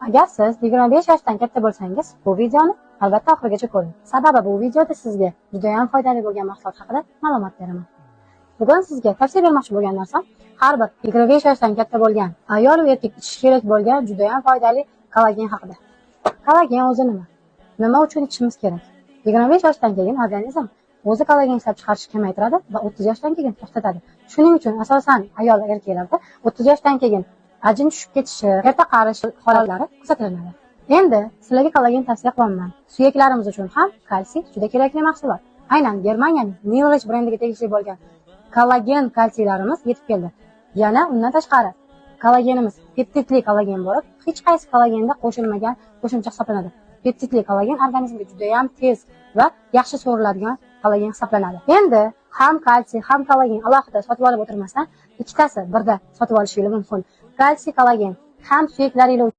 Agar siz 25 yoshdan katta bo'lsangiz, bu videoni albatta oxirigacha ko'ring. Sababi bu videoda sizga juda ham foydali bo'lgan mahsulot haqida ma'lumot beraman. Bugun sizga tavsiya bermoqchi bo'lgan narsam har bir 25 yoshdan katta bo'lgan ayol va erkak ichishi kerak bo'lgan juda ham foydali kollagen haqida. Kollagen o'zi nima? Nima uchun ichishimiz kerak? 25 yoshdan keyin organizm o'zi kollagen ishlab chiqarishni kamaytiradi va 30 yoshdan keyin to'xtatadi. Shuning uchun asosan ayol va erkaklarda 30 yoshdan keyin ajin tushib ketishi, erta qarish holatlari kuzatiladi. Endi sizlarga kollagen tavsiya qilaman. Suyaklarimiz uchun ham kalsiy juda kerakli mahsulot. Aynan Germaniyaning Nilrich brendiga tegishli bo'lgan kollagen kalsiylarimiz yetib keldi. Yana undan tashqari kollagenimiz peptidli kollagen bo'lib, hech qaysi kollagenda qo'shilmagan qo'shimcha hisoblanadi. Peptidli kollagen organizmga juda ham tez va yaxshi so'riladigan kollagen hisoblanadi. Endi ham kalsiy, ham kollagen alohida sotib olib o'tirmasdan, ikkitasi birda sotib olishingiz mumkin. Kalsiy, kollagen ham suyaklaringiz